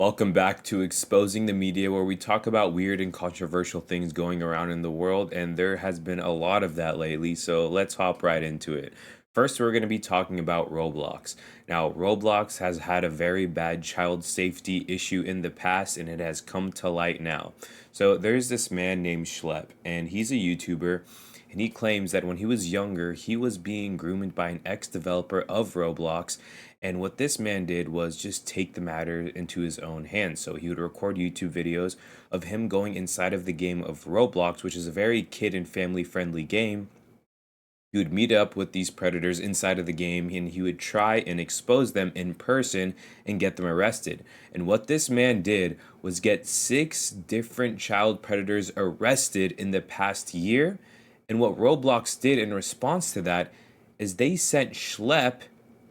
Welcome back to Exposing the Media, where we talk about weird and controversial things going around in the world, and there has been a lot of that lately, so let's hop right into it. First, we're going to be talking about Roblox. Now, Roblox has had a very bad child safety issue in the past, and it has come to light now. So, there's this man named Schlep, and he's a YouTuber, and he claims that when he was younger, he was being groomed by an ex-developer of Roblox, and what this man did was just take the matter into his own hands. So he would record YouTube videos of him going inside of the game of Roblox, which is a very kid and family friendly game. He would meet up with these predators inside of the game and he would try and expose them in person and get them arrested. And what this man did was get 6 different child predators arrested in the past year. And what Roblox did in response to that is they sent Schlep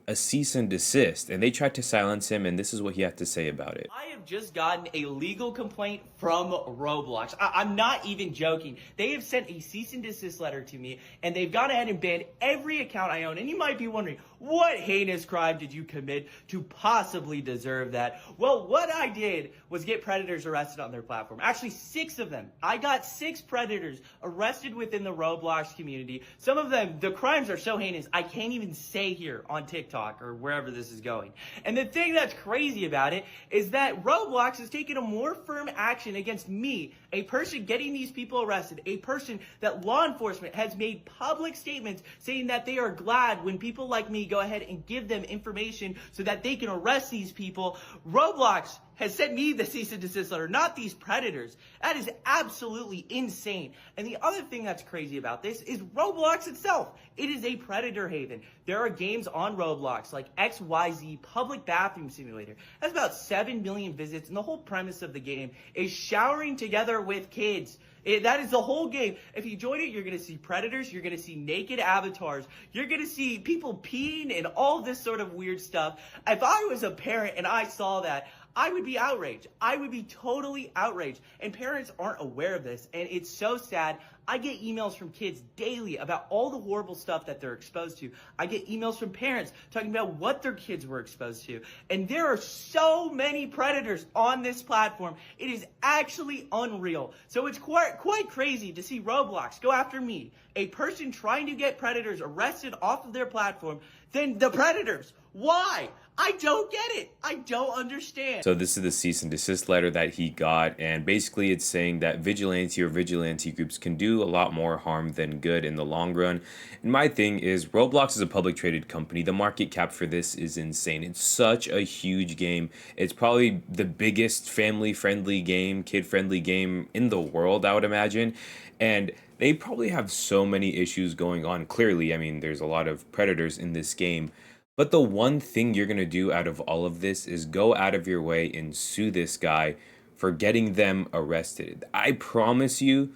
a cease and desist, and they tried to silence him, and this is what he had to say about it. I have just gotten a legal complaint from Roblox. I'm not even joking. They have sent a cease and desist letter to me, and they've gone ahead and banned every account I own. And you might be wondering, what heinous crime did you commit to possibly deserve that? Well, what I did was get predators arrested on their platform. Actually, 6 of them. I got 6 predators arrested within the Roblox community. Some of them, the crimes are so heinous, I can't even say here on TikTok or wherever this is going. And the thing that's crazy about it is that Roblox has taken a more firm action against me, a person getting these people arrested, a person that law enforcement has made public statements saying that they are glad when people like me go ahead and give them information so that they can arrest these people. Roblox has sent me the cease and desist letter, not these predators. That is absolutely insane. And the other thing that's crazy about this is Roblox itself. It is a predator haven. There are games on Roblox like XYZ Public Bathroom Simulator. That's about 7 million visits, and the whole premise of the game is showering together with kids. That is the whole game. If you join it, you're going to see predators, you're going to see naked avatars, you're going to see people peeing and all this sort of weird stuff. If I was a parent and I saw that, I would be outraged. I would be totally outraged. And parents aren't aware of this, and it's so sad. I get emails from kids daily about all the horrible stuff that they're exposed to. I get emails from parents talking about what their kids were exposed to. And there are so many predators on this platform. It is actually unreal. So it's quite crazy to see Roblox go after me, a person trying to get predators arrested off of their platform, than the predators. Why? I don't get it. I don't understand. So this is the cease and desist letter that he got, and basically it's saying that vigilante groups can do a lot more harm than good in the long run. And my thing is, Roblox is a public traded company. The market cap for this is insane. It's such a huge game. It's probably the biggest family friendly game, kid friendly game in the world, I would imagine. And they probably have so many issues going on. Clearly, I mean, there's a lot of predators in this game. But the one thing you're going to do out of all of this is go out of your way and sue this guy for getting them arrested. I promise you,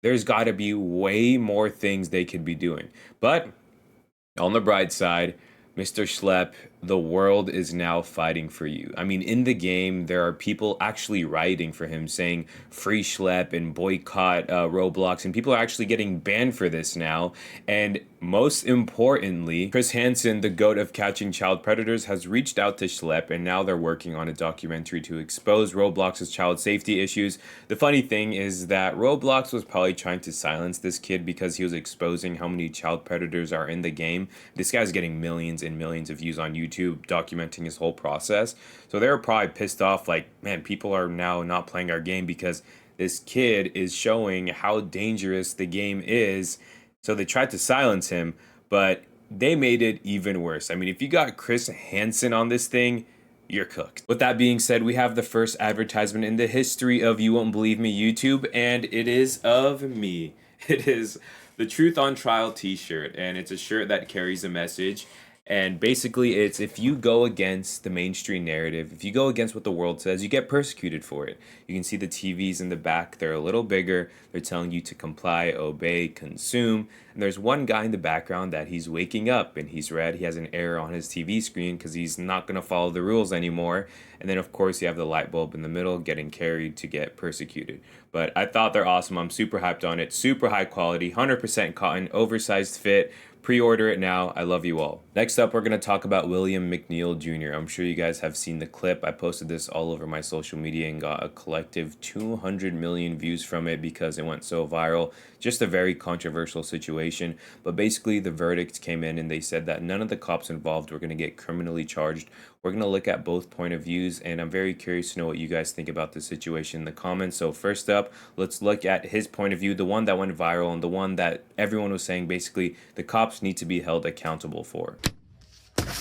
there's got to be way more things they could be doing. But on the bright side, Mr. Schlep, the world is now fighting for you. I mean, in the game, there are people actually writing for him saying free Schlep and boycott Roblox, and people are actually getting banned for this now. And most importantly, Chris Hansen, the goat of catching child predators, has reached out to Schlep, and now they're working on a documentary to expose Roblox's child safety issues. The funny thing is that Roblox was probably trying to silence this kid because he was exposing how many child predators are in the game. This guy's getting millions and millions of views on YouTube documenting his whole process. So they were probably pissed off, like, man, people are now not playing our game because this kid is showing how dangerous the game is. So they tried to silence him, but they made it even worse. I mean, if you got Chris Hansen on this thing, you're cooked. With that being said, we have the first advertisement in the history of You Won't Believe Me YouTube, and it is of me. It is the Truth on Trial t-shirt, and it's a shirt that carries a message. And basically, it's if you go against the mainstream narrative, if you go against what the world says, you get persecuted for it. You can see the TVs in the back. They're a little bigger. They're telling you to comply, obey, consume. And there's one guy in the background that he's waking up and he's red. He has an error on his TV screen because he's not going to follow the rules anymore. And then, of course, you have the light bulb in the middle getting carried to get persecuted. But I thought they're awesome. I'm super hyped on it. Super high quality, 100% cotton, oversized fit. Pre-order it now. I love you all. Next up, we're going to talk about William McNeil Jr. I'm sure you guys have seen the clip. I posted this all over my social media and got a collective 200 million views from it because it went so viral. Just a very controversial situation. But basically, the verdict came in and they said that none of the cops involved were going to get criminally charged. We're going to look at both point of views, and I'm very curious to know what you guys think about the situation in the comments. So first up, let's look at his point of view, the one that went viral and the one that everyone was saying basically the cops need to be held accountable for. Exit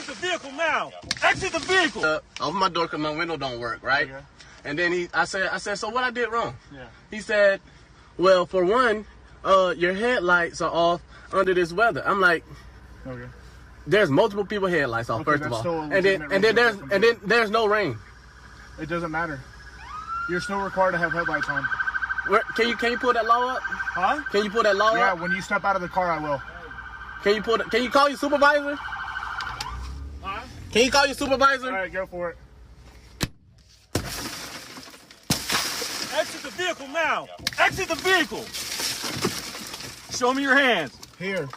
the vehicle now! Exit the vehicle! Open my door because my window don't work, right? Okay. And then I said, so what I did wrong? Yeah. He said, well, for one, your headlights are off under this weather. I'm like, okay. There's multiple people headlights off, first of all. And then there's no rain. It doesn't matter. You're still required to have headlights on. Can you pull that law up? Huh? Can you pull that law up? Yeah, when you step out of the car, I will. Can you call your supervisor? Huh? Can you call your supervisor? All right, go for it. Exit the vehicle now! Exit the vehicle! Show me your hands. Here.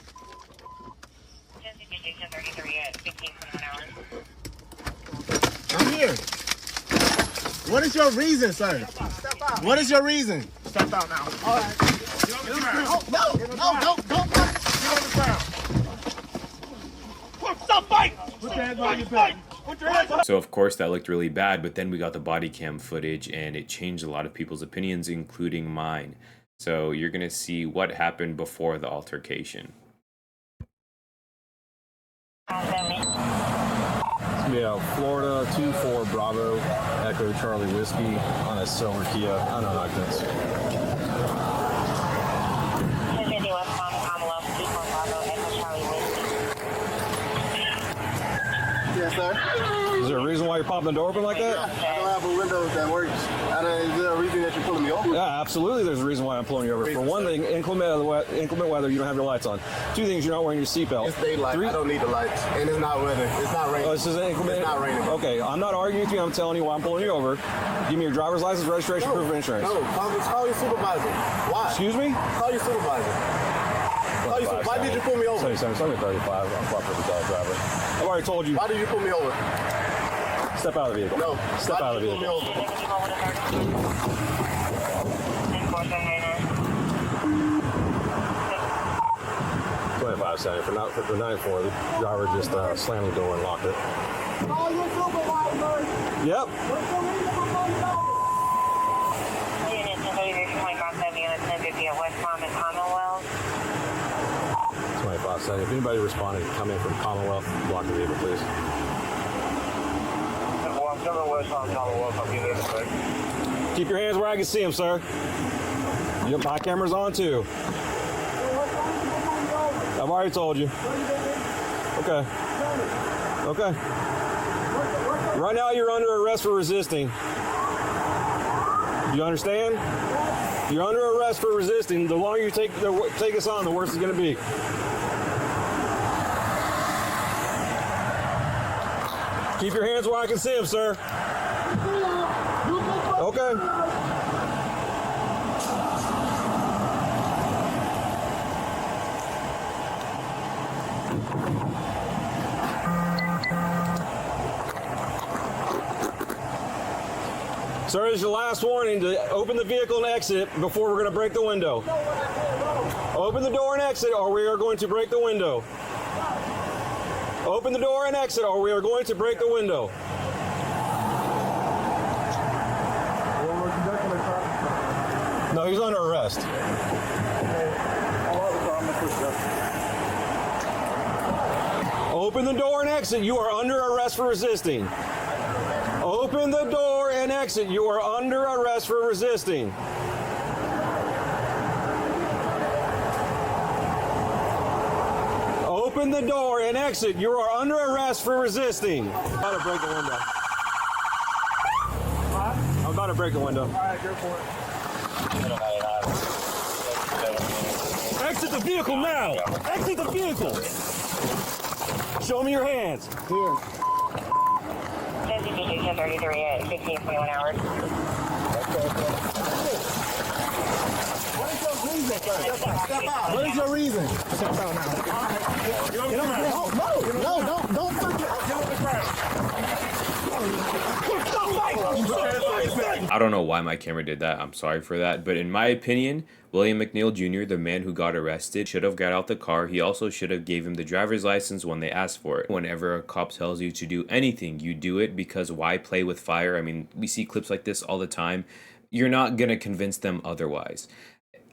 I'm here. What is your reason, sir? Step out. What is your reason? Step out now. All right. Get on the ground. No. Get on the ground. Stop fighting! Put your hands on your back. Put your hands on. So of course that looked really bad, but then we got the body cam footage and it changed a lot of people's opinions, including mine. So you're gonna see what happened before the altercation. Yeah, Florida 24 Bravo Echo Charlie Whiskey on a silver Kia. I don't know, that's. Yes, sir. Is there a reason why you're popping the door open like that? I don't have a window that works. Is there a reason that you're pulling me over? Yeah, absolutely. There's a reason why I'm pulling you over. For one thing, inclement weather, you don't have your lights on. Two things, you're not wearing your seatbelt. It's daylight. I don't need the lights, and it's not weather. It's not raining. Oh, this is inclement. It's not raining. Okay, I'm not arguing with you. I'm telling you why I'm pulling you over. Give me your driver's license, registration, proof of insurance. No, call your supervisor. Why? Excuse me? Call your supervisor. Why did you pull me over? 77, 35. I'm proper driver. I've already told you. Why did you pull me over? Step out of the vehicle. No. Step out of the vehicle. 2570 for the 94. The driver just slammed the door and locked it. Call your supervisor. Yep. What's the reason for calling me over? Unit 1030, unit 1050 at West Palm and Commonwealth. 2570. If anybody responded, come in from Commonwealth, block the vehicle, please. Well, I'm coming West Palm, Commonwealth. I'll be there in a sec. Keep your hands where I can see them, sir. Yep, my camera's on too. I've already told you. Okay. Okay. Right now you're under arrest for resisting. You understand? You're under arrest for resisting. The longer you take us on, the worse it's going to be. Keep your hands where I can see them, sir. Okay. Sir, this is your last warning to open the vehicle and exit before we're going to break the window. Open the door and exit or we are going to break the window. Open the door and exit or we are going to break the window. No, he's under arrest. Open the door and exit. You are under arrest for resisting. Open the door and exit. You are under arrest for resisting. Open the door and exit. You are under arrest for resisting. I'm about to break the window. I'm about to break the window. All right, go for it. Exit the vehicle now. Exit the vehicle. Show me your hands. Here. 1033 at 1521 hours. What is your reason? Step out now. No, don't fucking. I don't know why my camera did that. I'm sorry for that. But in my opinion, William McNeil Jr., the man who got arrested, should have got out the car. He also should have gave him the driver's license when they asked for it. Whenever a cop tells you to do anything, you do it, because why play with fire? I mean, we see clips like this all the time. You're not going to convince them otherwise.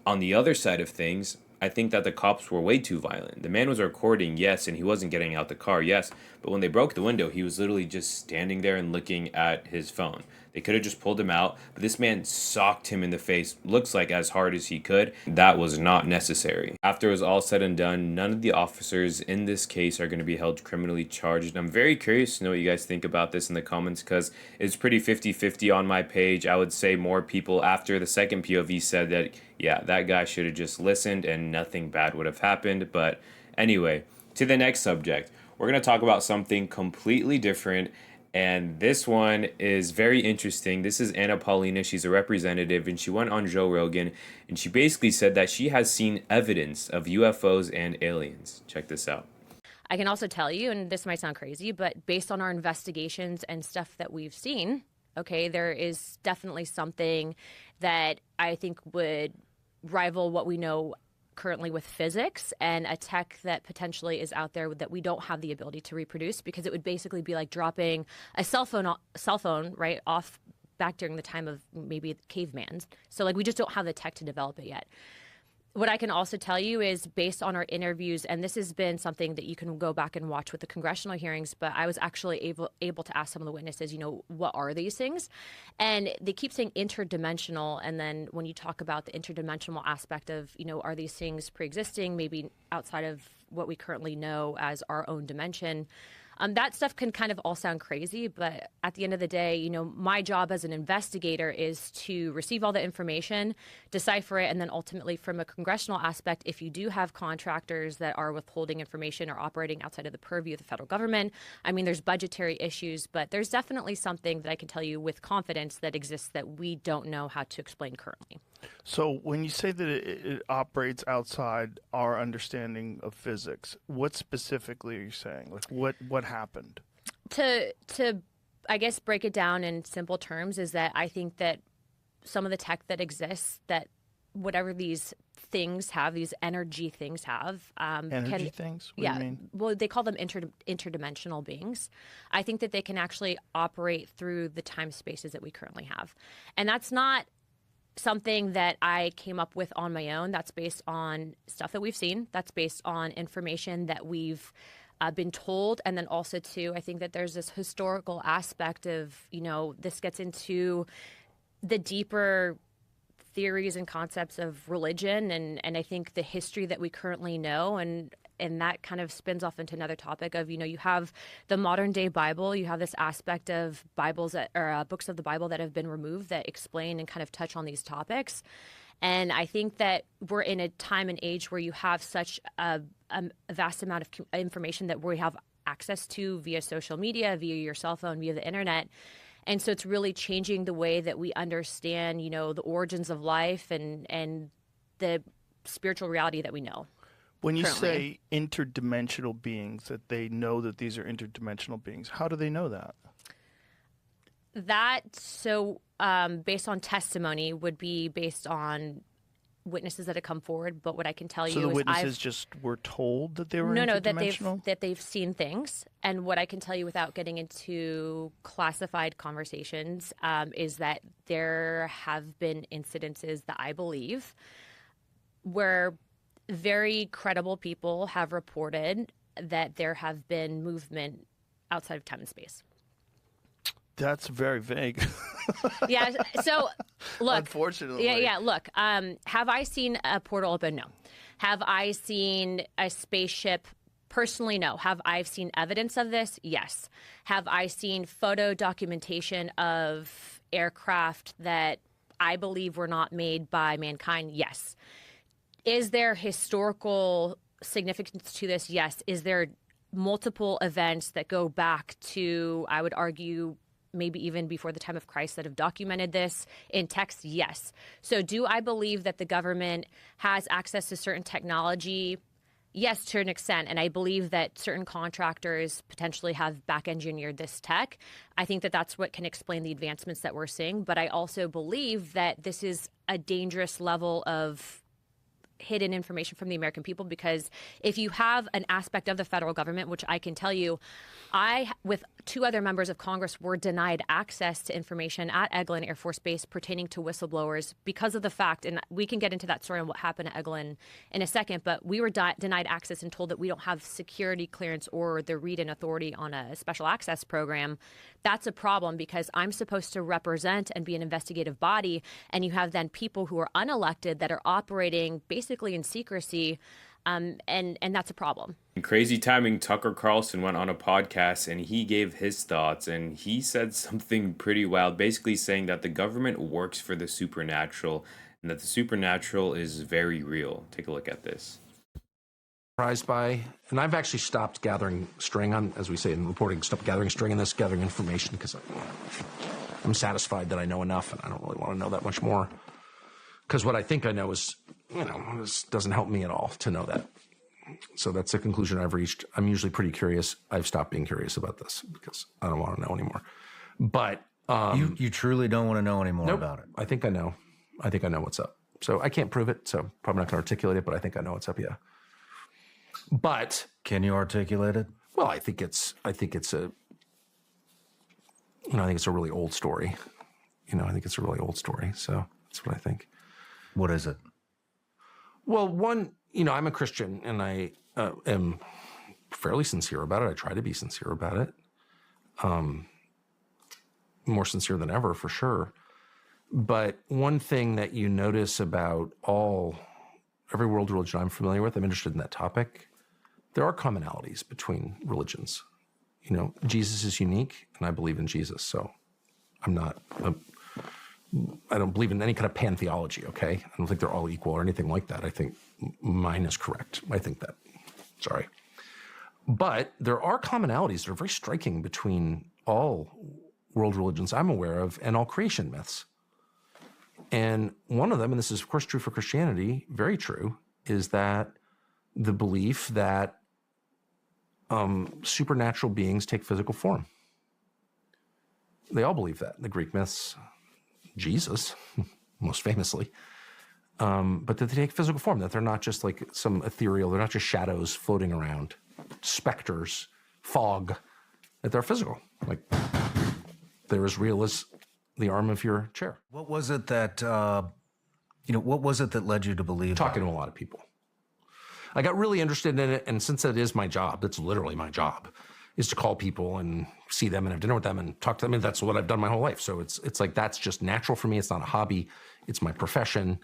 On the other side of things, I think that the cops were way too violent. The man was recording, yes, and he wasn't getting out the car, yes, but when they broke the window, he was literally just standing there and looking at his phone. They could have just pulled him out, but this man socked him in the face, looks like as hard as he could. That was not necessary. After it was all said and done, none of the officers in this case are going to be held criminally charged. I'm very curious to know what you guys think about this in the comments, because it's pretty 50-50 on my page. I would say more people after the second POV said that, yeah, that guy should have just listened and nothing bad would have happened. But anyway, to the next subject. We're going to talk about something completely different. And this one is very interesting. This is Paulina. She's a representative, and she went on Joe Rogan, and she basically said that she has seen evidence of UFOs and aliens. Check this out. I can also tell you, and this might sound crazy, but based on our investigations and stuff that we've seen, okay, there is definitely something that I think would rival what we know currently with physics, and a tech that potentially is out there that we don't have the ability to reproduce, because it would basically be like dropping a cell phone right off back during the time of maybe caveman. So like we just don't have the tech to develop it yet. What I can also tell you is, based on our interviews, and this has been something that you can go back and watch with the congressional hearings, but I was actually able to ask some of the witnesses, what are these things? And they keep saying interdimensional. And then when you talk about the interdimensional aspect of, are these things pre-existing, maybe outside of what we currently know as our own dimension? That stuff can kind of all sound crazy, but at the end of the day, my job as an investigator is to receive all the information, decipher it, and then ultimately, from a congressional aspect, if you do have contractors that are withholding information or operating outside of the purview of the federal government, I mean, there's budgetary issues, but there's definitely something that I can tell you with confidence that exists that we don't know how to explain currently. So when you say that it operates outside our understanding of physics, what specifically are you saying? Like what happened? To I guess break it down in simple terms is that I think that some of the tech that exists, that whatever these things have, these energy things have. Energy things? What do you mean? Well, they call them interdimensional beings. I think that they can actually operate through the time spaces that we currently have. And that's not something that I came up with on my own. That's based on stuff that we've seen. That's based on information that we've been told. And then also, too, I think that there's this historical aspect of, this gets into the deeper theories and concepts of religion. And I think the history that we currently know, and that kind of spins off into another topic of, you have the modern day Bible, you have this aspect of Bibles or books of the Bible that have been removed that explain and kind of touch on these topics. And I think that we're in a time and age where you have such a vast amount of information that we have access to via social media, via your cell phone, via the internet. And so it's really changing the way that we understand, the origins of life and the spiritual reality that we know. When you currently say interdimensional beings, that they know that these are interdimensional beings, how do they know that? Based on testimony, would be based on witnesses that have come forward. But what I can tell you is, the witnesses just were told that they were interdimensional? that they've seen things. And what I can tell you, without getting into classified conversations, is that there have been incidences that I believe where very credible people have reported that there have been movement outside of time and space. That's very vague. Yeah. So, look. Unfortunately. Yeah. Look. Have I seen a portal open? No. Have I seen a spaceship? Personally, no. Have I seen evidence of this? Yes. Have I seen photo documentation of aircraft that I believe were not made by mankind? Yes. Is there historical significance to this? Yes. Is there multiple events that go back to, I would argue, maybe even before the time of Christ, that have documented this in text? Yes. So do I believe that the government has access to certain technology? Yes, to an extent. And I believe that certain contractors potentially have back engineered this tech. I think that that's what can explain the advancements that we're seeing. But I also believe that this is a dangerous level of hidden information from the American people, because if you have an aspect of the federal government, which I can tell you, I, with 2 other members of Congress, were denied access to information at Eglin Air Force Base pertaining to whistleblowers because of the fact, and we can get into that story on what happened at Eglin in a second, but we were denied access and told that we don't have security clearance or the read-in authority on a special access program. That's a problem, because I'm supposed to represent and be an investigative body, and you have then people who are unelected that are operating basically in secrecy, and that's a problem. Crazy timing, Tucker Carlson went on a podcast and he gave his thoughts, and he said something pretty wild, basically saying that the government works for the supernatural and that the supernatural is very real. Take a look at this. Surprised by, and I've actually stopped gathering string on, as we say in reporting, stopped gathering string in this, gathering information, because I'm satisfied that I know enough, and I don't really want to know that much more. Because what I think I know is, this doesn't help me at all to know that. So that's a conclusion I've reached. I'm usually pretty curious. I've stopped being curious about this because I don't want to know anymore. But you truly don't want to know anymore nope, about it. I think I know. I think I know what's up. So I can't prove it. So probably not going to articulate it, but I think I know what's up. Yeah. But can you articulate it? Well, I think it's a really old story. I think it's a really old story. So that's what I think. What is it? Well, one, I'm a Christian, and I am fairly sincere about it. I try to be sincere about it. More sincere than ever, for sure. But one thing that you notice about every world religion I'm familiar with, I'm interested in that topic, there are commonalities between religions. Jesus is unique, and I believe in Jesus. So I don't believe in any kind of pantheology, okay? I don't think they're all equal or anything like that. I think mine is correct. I think that. Sorry. But there are commonalities that are very striking between all world religions I'm aware of and all creation myths. And one of them, and this is of course true for Christianity, very true, is that the belief that supernatural beings take physical form. They all believe that. The Greek myths, Jesus, most famously, but that they take physical form, that they're not just like some ethereal, they're not just shadows floating around, specters, fog, that they're physical. Like they're as real as the arm of your chair. What was it that, what was it that led you to believe Talking to a lot of people. I got really interested in it, and since that is my job, that's literally my job, is to call people and see them and have dinner with them and talk to them. And that's what I've done my whole life. So it's like, that's just natural for me. It's not a hobby. It's my profession.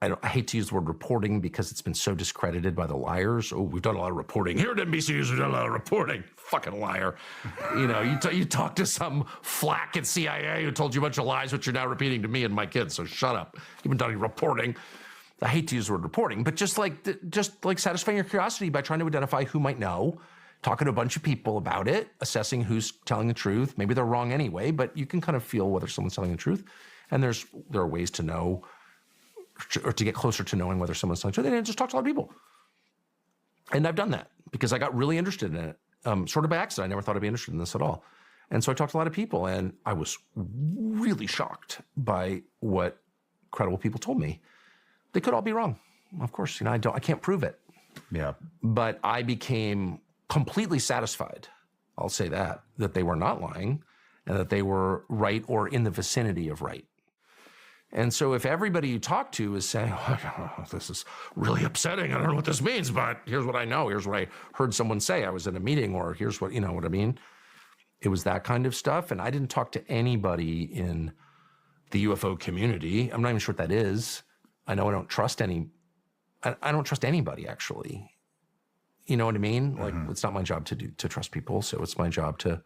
I hate to use the word reporting because it's been so discredited by the liars. Oh, we've done a lot of reporting. Here at NBC News, we've done a lot of reporting. Fucking liar. You talk to some flack at CIA who told you a bunch of lies, which you're now repeating to me and my kids. So shut up. You've been done reporting. I hate to use the word reporting, but just like satisfying your curiosity by trying to identify who might know, talking to a bunch of people about it, assessing who's telling the truth. Maybe they're wrong anyway, but you can kind of feel whether someone's telling the truth. And there are ways to know, or to get closer to knowing whether someone's telling the truth. And just talk to a lot of people. And I've done that because I got really interested in it, sort of by accident. I never thought I'd be interested in this at all. And so I talked to a lot of people, and I was really shocked by what credible people told me. They could all be wrong, of course. I can't prove it. Yeah. But I became completely satisfied, I'll say that they were not lying and that they were right or in the vicinity of right. And so if everybody you talk to is saying, oh, this is really upsetting, I don't know what this means, but here's what I know, here's what I heard someone say, I was in a meeting, or here's what, what I mean? It was that kind of stuff. And I didn't talk to anybody in the UFO community. I'm not even sure what that is. I know I don't trust I don't trust anybody, actually. You know what I mean? Like, it's not my job to trust people, so it's my job to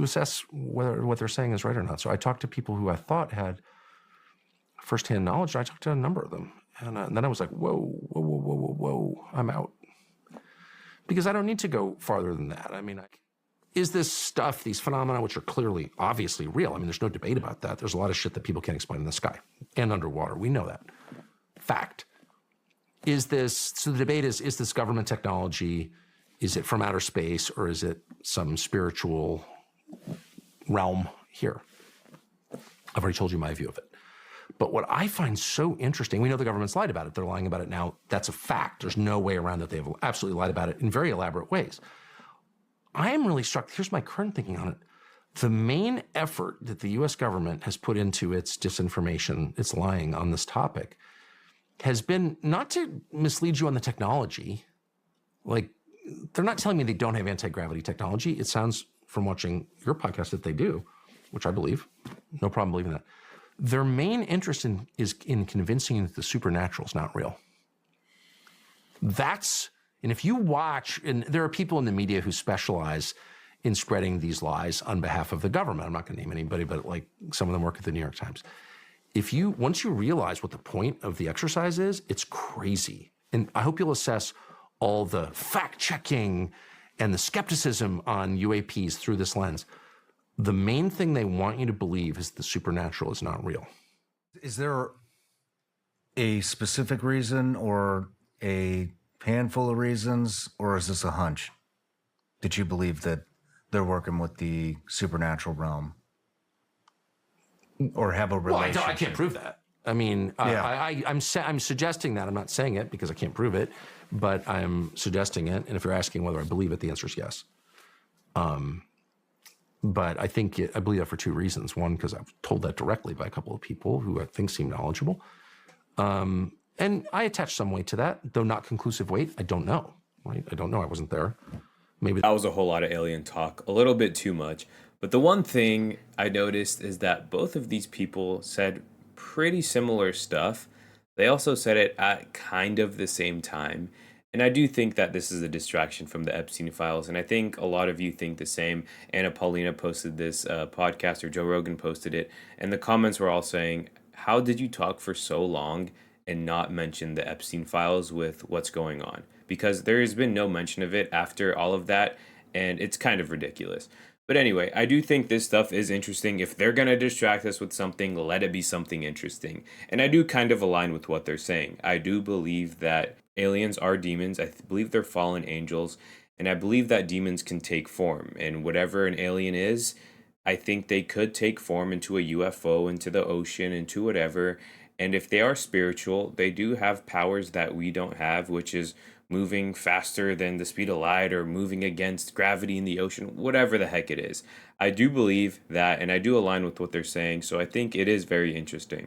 assess whether what they're saying is right or not. So I talked to people who I thought had firsthand knowledge, and I talked to a number of them. And then I was like, whoa, I'm out. Because I don't need to go farther than that. I mean, is this stuff, these phenomena, which are clearly, obviously real. I mean, there's no debate about that. There's a lot of shit that people can't explain in the sky and underwater. We know that. Fact. So the debate is this government technology, is it from outer space, or is it some spiritual realm here? I've already told you my view of it. But what I find so interesting, we know the government's lied about it. They're lying about it now. That's a fact. There's no way around that. They have absolutely lied about it in very elaborate ways. I am really struck. Here's my current thinking on it. The main effort that the U.S. government has put into its disinformation, its lying on this topic, has been not to mislead you on the technology. Like, they're not telling me they don't have anti-gravity technology. It sounds from watching your podcast that they do, which I believe. No problem believing that. Their main interest is in convincing you that the supernatural is not real. And if you watch, and there are people in the media who specialize in spreading these lies on behalf of the government. I'm not going to name anybody, but like some of them work at the New York Times. Once you realize what the point of the exercise is, it's crazy. And I hope you'll assess all the fact-checking and the skepticism on UAPs through this lens. The main thing they want you to believe is the supernatural is not real. Is there a specific reason or a handful of reasons, or is this a hunch that you believe that they're working with the supernatural realm or have a relationship? Well, I can't prove that. I mean, Yeah. I'm suggesting that. I'm not saying it because I can't prove it, but I'm suggesting it. And if you're asking whether I believe it, the answer is yes. But I believe that for two reasons. One, because I've told that directly by a couple of people who I think seem knowledgeable. And I attach some weight to that, though not conclusive weight. I don't know, right? I don't know. I wasn't there. Maybe that was a whole lot of alien talk, a little bit too much. But the one thing I noticed is that both of these people said pretty similar stuff. They also said it at kind of the same time. And I do think that this is a distraction from the Epstein files. And I think a lot of you think the same. Anna Paulina posted this podcast, or Joe Rogan posted it. And the comments were all saying, how did you talk for so long and not mention the Epstein files with what's going on? Because there has been no mention of it after all of that. And it's kind of ridiculous. But anyway, I do think this stuff is interesting. If they're going to distract us with something, let it be something interesting. And I do kind of align with what they're saying. I do believe that aliens are demons. I believe they're fallen angels. And I believe that demons can take form. And whatever an alien is, I think they could take form into a UFO, into the ocean, into whatever. And if they are spiritual, they do have powers that we don't have, which is moving faster than the speed of light or moving against gravity in the ocean, whatever the heck it is. I do believe that, and I do align with what they're saying, so I think it is very interesting.